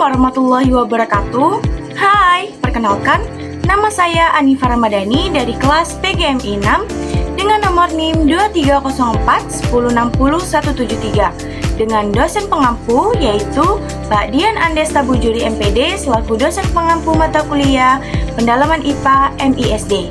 warahmatullahi wabarakatuh. Hai, perkenalkan, nama saya Anifa Ramadhani dari kelas PGMI 6 dengan nomor NIM 2304 1060 173 dengan dosen pengampu yaitu Pak Dian Andesta Bujuri MPD selaku dosen pengampu mata kuliah Pendalaman IPA MISD.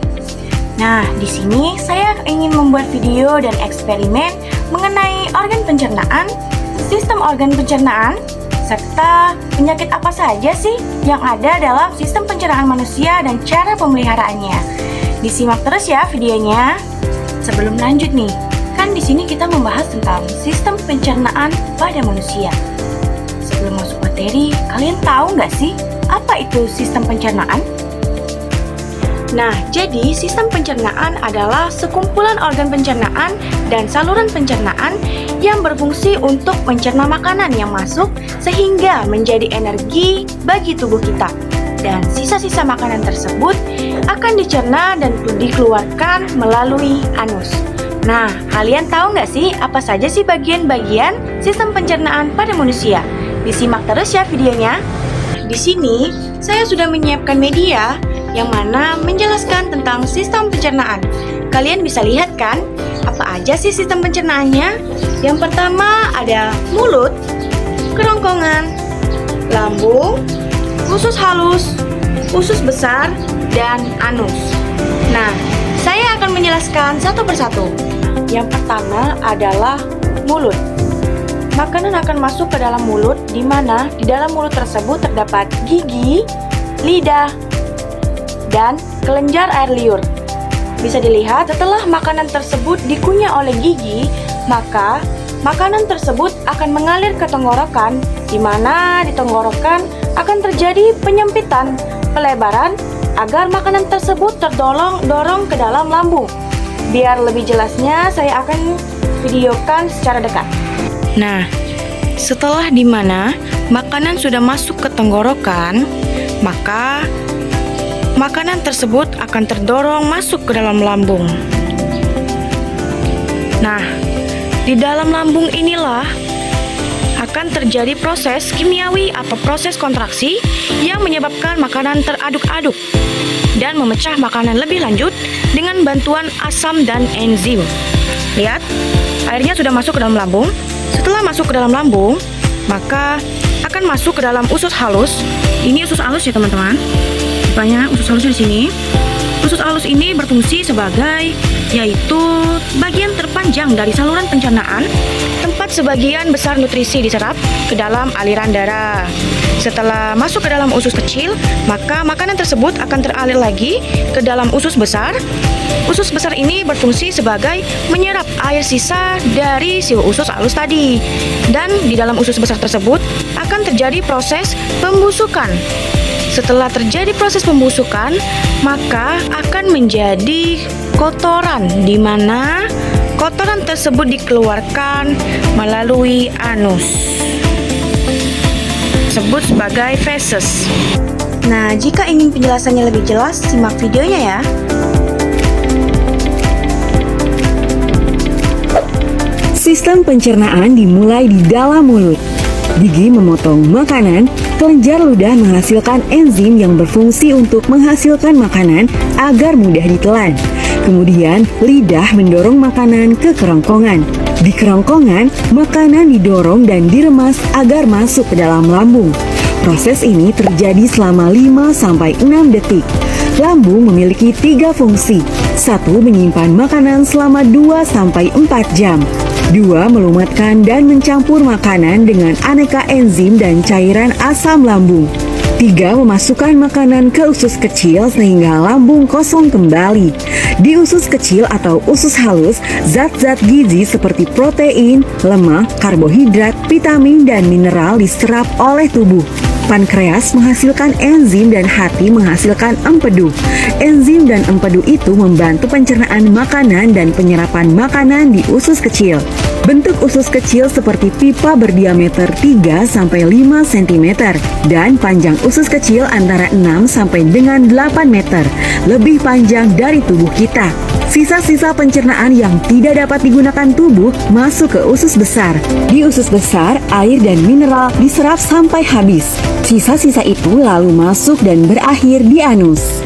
Nah, di sini saya ingin membuat video dan eksperimen mengenai organ pencernaan, sistem organ pencernaan, serta penyakit apa saja sih yang ada dalam sistem pencernaan manusia dan cara pemeliharaannya. Disimak terus ya videonya. Sebelum lanjut nih, kan di sini kita membahas tentang sistem pencernaan pada manusia. Sebelum masuk materi, kalian tahu nggak sih apa itu sistem pencernaan? Nah, jadi sistem pencernaan adalah sekumpulan organ pencernaan dan saluran pencernaan yang berfungsi untuk mencerna makanan yang masuk sehingga menjadi energi bagi tubuh kita. Dan sisa-sisa makanan tersebut akan dicerna dan dikeluarkan melalui anus. Nah, kalian tahu nggak sih apa saja sih bagian-bagian sistem pencernaan pada manusia? Disimak terus ya videonya. Di sini, saya sudah menyiapkan media yang mana menjelaskan tentang sistem pencernaan. Kalian bisa lihat kan, apa aja sih sistem pencernaannya? Yang pertama ada mulut, kerongkongan, lambung, usus halus, usus besar, dan anus. Nah, saya akan menjelaskan satu persatu. Yang pertama adalah mulut. Makanan akan masuk ke dalam mulut, di mana di dalam mulut tersebut terdapat gigi, lidah, dan kelenjar air liur. Bisa dilihat setelah makanan tersebut dikunyah oleh gigi, maka makanan tersebut akan mengalir ke tenggorokan, di mana di tenggorokan akan terjadi penyempitan, pelebaran agar makanan tersebut terdorong ke dalam lambung. Biar lebih jelasnya, saya akan videokan secara dekat. Nah, setelah di mana makanan sudah masuk ke tenggorokan, maka makanan tersebut akan terdorong masuk ke dalam lambung. Nah, di dalam lambung inilah akan terjadi proses kimiawi atau proses kontraksi yang menyebabkan makanan teraduk-aduk dan memecah makanan lebih lanjut dengan bantuan asam dan enzim. Lihat, airnya sudah masuk ke dalam lambung. Setelah masuk ke dalam lambung, maka akan masuk ke dalam usus halus. Ini usus halus ya teman-teman. Banyak usus halusnya di sini. Usus halus ini berfungsi sebagai yaitu bagian terpanjang dari saluran pencernaan, tempat sebagian besar nutrisi diserap ke dalam aliran darah. Setelah masuk ke dalam usus kecil, maka makanan tersebut akan teralir lagi ke dalam usus besar. Usus besar ini berfungsi sebagai menyerap air sisa dari si usus halus tadi. Dan di dalam usus besar tersebut akan terjadi proses pembusukan. Setelah terjadi proses pembusukan, maka akan menjadi kotoran, di mana kotoran tersebut dikeluarkan melalui anus, disebut sebagai feses. Nah, jika ingin penjelasannya lebih jelas, simak videonya ya. Sistem pencernaan dimulai di dalam mulut. Gigi memotong makanan, kelenjar ludah menghasilkan enzim yang berfungsi untuk menghasilkan makanan agar mudah ditelan. Kemudian, lidah mendorong makanan ke kerongkongan. Di kerongkongan, makanan didorong dan diremas agar masuk ke dalam lambung. Proses ini terjadi selama 5-6 detik. Lambung memiliki 3 fungsi. 1. Menyimpan makanan selama 2-4 jam. 2. Melumatkan dan mencampur makanan dengan aneka enzim dan cairan asam lambung. 3. Memasukkan makanan ke usus kecil sehingga lambung kosong kembali. Di usus kecil atau usus halus, zat-zat gizi seperti protein, lemak, karbohidrat, vitamin, dan mineral diserap oleh tubuh. Pankreas menghasilkan enzim dan hati menghasilkan empedu. Enzim dan empedu itu membantu pencernaan makanan dan penyerapan makanan di usus kecil. Bentuk usus kecil seperti pipa berdiameter 3-5 cm dan panjang usus kecil antara 6 sampai dengan 8 meter, lebih panjang dari tubuh kita. Sisa-sisa pencernaan yang tidak dapat digunakan tubuh masuk ke usus besar. Di usus besar, air dan mineral diserap sampai habis. Sisa-sisa itu lalu masuk dan berakhir di anus.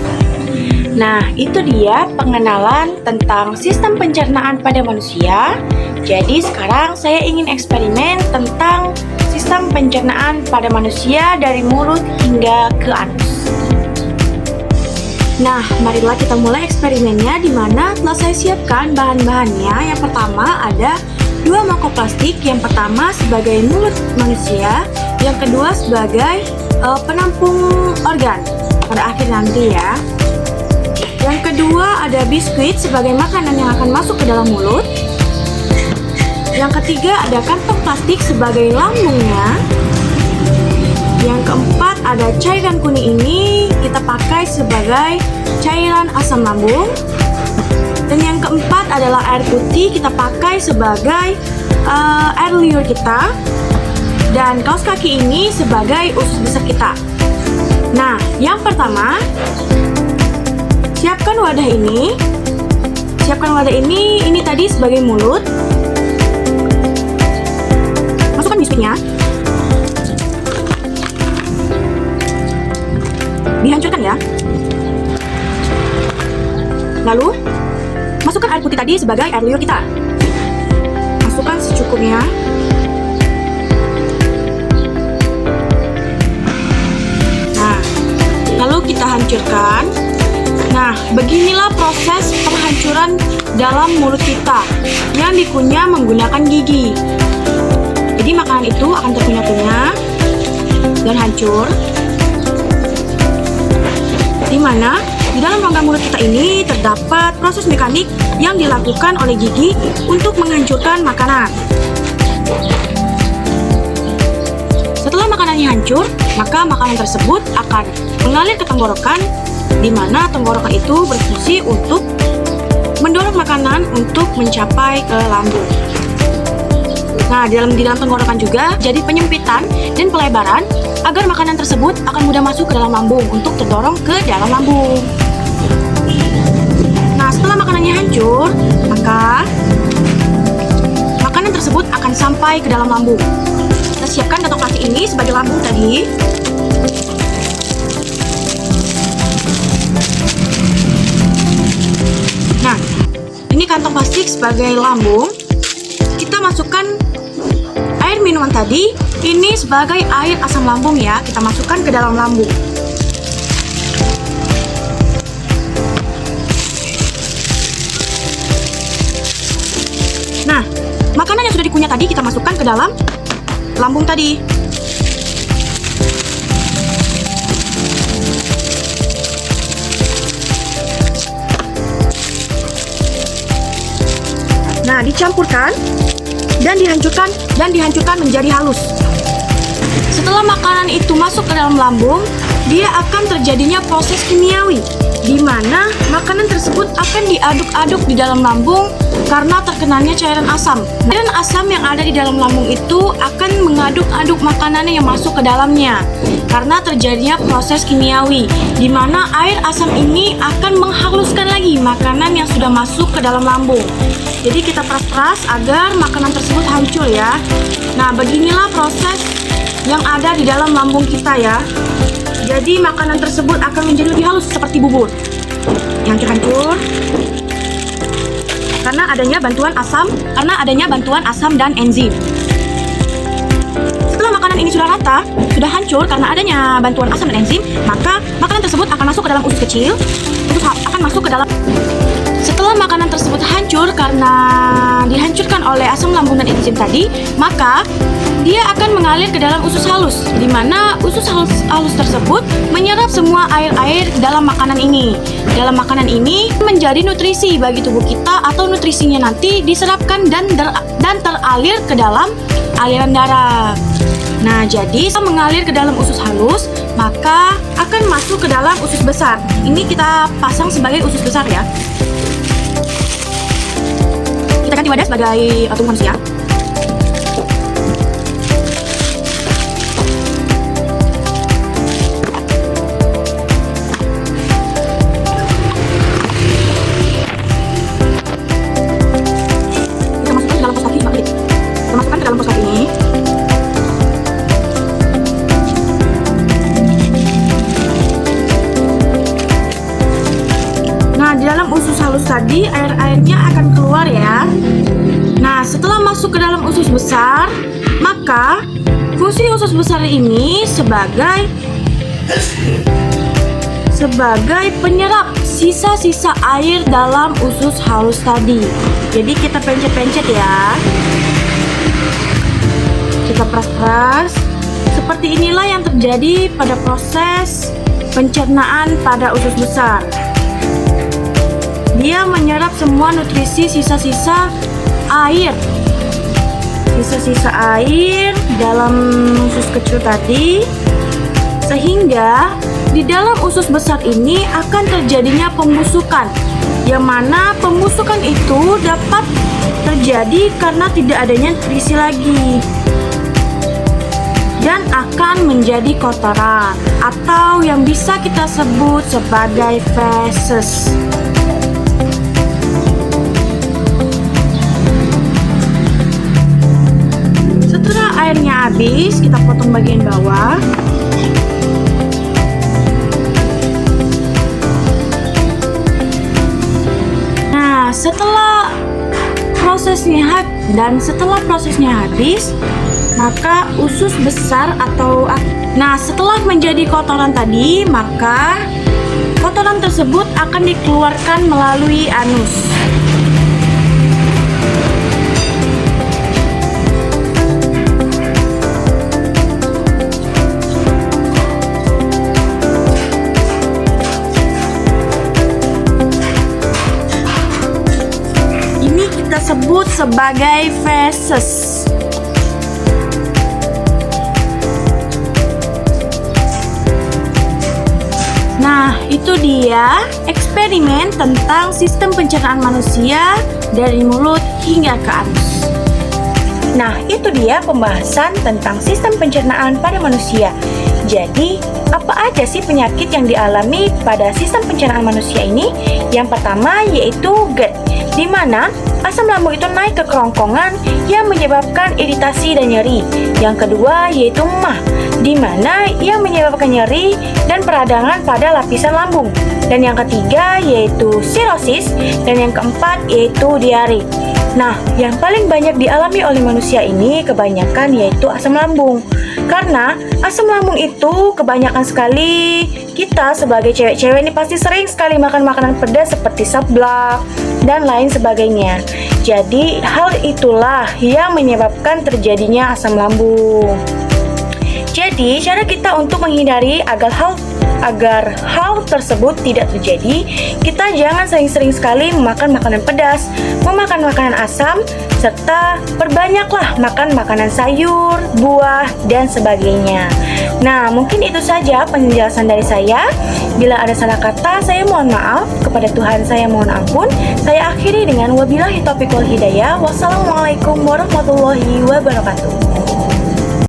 Nah, itu dia pengenalan tentang sistem pencernaan pada manusia. Jadi sekarang saya ingin eksperimen tentang sistem pencernaan pada manusia dari mulut hingga ke anus. Nah, marilah kita mulai eksperimennya, di mana telah saya siapkan bahan-bahannya. Yang pertama ada 2 mangkok plastik. Yang pertama sebagai mulut manusia, yang kedua sebagai penampung organ pada akhir nanti ya. Yang kedua ada biskuit sebagai makanan yang akan masuk ke dalam mulut. Yang ketiga ada kantong plastik sebagai lambungnya. Yang keempat ada cairan kuning, ini kita pakai sebagai cairan asam lambung. Dan yang keempat adalah air putih, kita pakai sebagai air liur kita. Dan kaos kaki ini sebagai usus besar kita. Nah, yang pertama, siapkan wadah ini. Ini tadi sebagai mulut. Masukkan biskuitnya. Dihancurkan ya. Lalu, masukkan air putih tadi sebagai air liur kita. Masukkan secukupnya. Nah, lalu kita hancurkan. Nah, beginilah proses penghancuran dalam mulut kita yang dikunyah menggunakan gigi. Jadi makanan itu akan terkunyah-kunyah dan hancur. Di mana di dalam rongga mulut kita ini terdapat proses mekanik yang dilakukan oleh gigi untuk menghancurkan makanan. Setelah makanannya hancur, maka makanan tersebut akan mengalir ke tenggorokan, di mana tenggorokan itu berfungsi untuk mendorong makanan untuk mencapai ke lambung. Nah, di dalam tenggorokan juga jadi penyempitan dan pelebaran agar makanan tersebut akan mudah masuk ke dalam lambung untuk terdorong ke dalam lambung. Nah, setelah makanannya hancur, maka makanan tersebut akan sampai ke dalam lambung. Kita siapkan kantong plastik ini sebagai lambung tadi. Nah, ini kantong plastik sebagai lambung. Kita masukkan air minuman tadi, ini sebagai air asam lambung ya, kita masukkan ke dalam lambung. Nah, makanan yang sudah dikunyah tadi kita masukkan ke dalam lambung tadi. Nah, dicampurkan dan dihancurkan menjadi halus. Setelah makanan itu masuk ke dalam lambung, dia akan terjadinya proses kimiawi, di mana makanan tersebut akan diaduk-aduk di dalam lambung karena terkenanya cairan asam. Cairan asam yang ada di dalam lambung itu akan mengaduk-aduk makanan yang masuk ke dalamnya karena terjadinya proses kimiawi, di mana air asam ini akan menghaluskan lagi makanan yang sudah masuk ke dalam lambung. Jadi kita peras-peras agar makanan tersebut hancur ya. Nah, beginilah proses yang ada di dalam lambung kita ya. Jadi makanan tersebut akan menjadi lebih halus seperti bubur. Hancur-hancur. Karena adanya bantuan asam dan enzim. Setelah makanan ini sudah rata, sudah hancur karena adanya bantuan asam dan enzim, maka makanan tersebut akan masuk ke dalam usus kecil. Setelah makanan tersebut hancur karena dihancurkan oleh asam lambung dan enzim tadi, maka dia akan mengalir ke dalam usus halus, di mana usus halus tersebut menyerap semua air-air dalam makanan ini. Dalam makanan ini menjadi nutrisi bagi tubuh kita, atau nutrisinya nanti diserapkan dan teralir ke dalam aliran darah. Nah, jadi mengalir ke dalam usus halus, maka akan masuk ke dalam usus besar. Ini kita pasang sebagai usus besar ya. Kita ganti wadah sebagai tubuh manusia. Nah, di dalam usus halus tadi air-airnya akan keluar ya. Nah, setelah masuk ke dalam usus besar, maka fungsi usus besar ini sebagai penyerap sisa-sisa air dalam usus halus tadi. Jadi kita pencet-pencet ya. Kita peras-peras. Seperti inilah yang terjadi pada proses pencernaan pada usus besar. Dia menyerap semua nutrisi sisa-sisa air dalam usus kecil tadi, sehingga di dalam usus besar ini akan terjadinya pembusukan, yang mana pembusukan itu dapat terjadi karena tidak adanya nutrisi lagi dan akan menjadi kotoran atau yang bisa kita sebut sebagai feses. Setelah airnya habis, kita potong bagian bawah. Nah, setelah prosesnya habis, maka usus besar setelah menjadi kotoran tadi, maka kotoran tersebut akan dikeluarkan melalui anus. Ini kita sebut sebagai feses. Nah, itu dia eksperimen tentang sistem pencernaan manusia dari mulut hingga ke anus. Nah, itu dia pembahasan tentang sistem pencernaan pada manusia. Jadi, apa aja sih penyakit yang dialami pada sistem pencernaan manusia ini? Yang pertama yaitu GERD, di mana asam lambung itu naik ke kerongkongan yang menyebabkan iritasi dan nyeri. Yang kedua yaitu MAH, di mana yang menyebabkan nyeri dan peradangan pada lapisan lambung. Dan yang ketiga yaitu sirosis, dan yang keempat yaitu diare. Nah, yang paling banyak dialami oleh manusia ini kebanyakan yaitu asam lambung. Karena asam lambung itu kebanyakan sekali kita sebagai cewek-cewek ini pasti sering sekali makan makanan pedas seperti seblak dan lain sebagainya. Jadi hal itulah yang menyebabkan terjadinya asam lambung. Jadi cara kita untuk menghindari agar hal tersebut tidak terjadi, kita jangan sering-sering sekali memakan makanan pedas, memakan makanan asam, serta perbanyaklah makan makanan sayur, buah, dan sebagainya. Nah, mungkin itu saja penjelasan dari saya. Bila ada salah kata, saya mohon maaf. Kepada Tuhan saya mohon ampun. Saya akhiri dengan wabillahi taufiq wal hidayah. Wassalamualaikum warahmatullahi wabarakatuh.